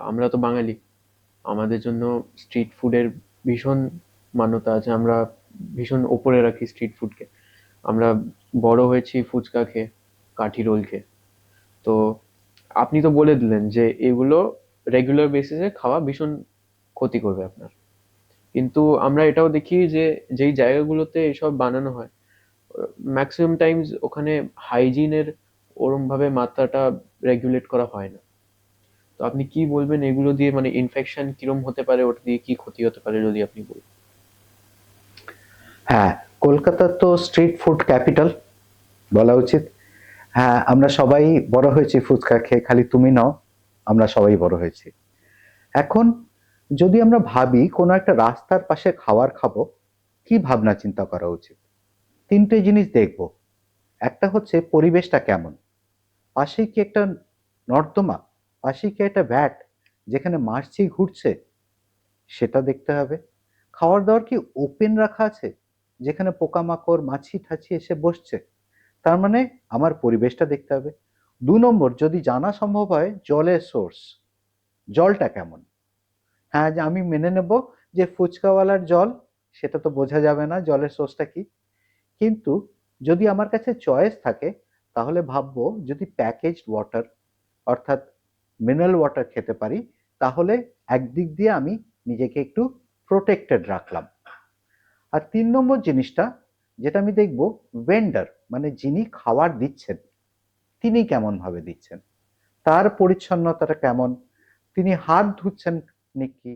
আমরা তো বাঙালি, আমাদের জন্য স্ট্রিট ফুডের ভীষণ মান্যতা আছে। আমরা ভীষণ ওপরে রাখি স্ট্রিট ফুডকে। আমরা বড় হয়েছি ফুচকা খেয়ে, কাঠি রোল খেয়ে। তো আপনি তো বলে দিলেন যে এগুলো রেগুলার বেসিসে খাওয়া ভীষণ ক্ষতি করবে আপনার। কিন্তু আমরা এটাও দেখি যে যেই জায়গাগুলোতে এসব বানানো হয়, ম্যাক্সিমাম টাইমস ওখানে হাইজিনের ওরম ভাবে মাত্রাটা রেগুলেট করা হয় না। তো আপনি কি বলবেন এগুলো দিয়ে, মানে ইনফেকশন কিরম হতে পারে, ওটা দিয়ে কি ক্ষতি হতে পারে যদি আপনি বলেন। হ্যাঁ, কলকাতা তো স্ট্রিট ফুড ক্যাপিটাল বলা উচিত। হ্যাঁ, আমরা সবাই বড় হয়েছি ফুচকা খেয়ে, খালি তুমি নও, আমরা সবাই বড় হয়েছি। এখন যদি আমরা ভাবি কোনো একটা রাস্তার পাশে খাবার খাবো, কি ভাবনা চিন্তা করা উচিত? তিনটে জিনিস দেখব। একটা হচ্ছে পরিবেশটা কেমন, পাশে কি একটা নর্দমা, পাশে কি একটা ভ্যাট যেখানে মাছি ঘুরছে, সেটা দেখতে হবে। খাবার দাবার কি ওপেন রাখা আছে, যেখানে পোকামাকড় মাছি ঠাছি এসে বসছে, তার মানে আমার পরিবেশটা দেখতে হবে। 2 নম্বর, যদি জানা সম্ভব হয় জলের সোর্স, জলটা কেমন। হ্যাঁ, যে আমি মেনে নেব যে ফুচকাওয়ালার জল, সেটা তো বোঝা যাবে না জলের সোর্সটা কি। কিন্তু যদি আমার কাছে চয়েস থাকে, তাহলে ভাববো যদি প্যাকেজড ওয়াটার অর্থাৎ মিনারেল ওয়াটার খেতে পারি, তাহলে একদিক দিয়ে আমি নিজেকে একটু প্রোটেক্টেড রাখলাম। আর 3 নম্বর জিনিসটা যেটা আমি দেখব, ভেন্ডার মানে যিনি খাবার দিচ্ছেন, তিনি কেমন ভাবে দিচ্ছেন, তার পরিচ্ছন্নতাটা কেমন, তিনি হাত ধুচ্ছেন নাকি।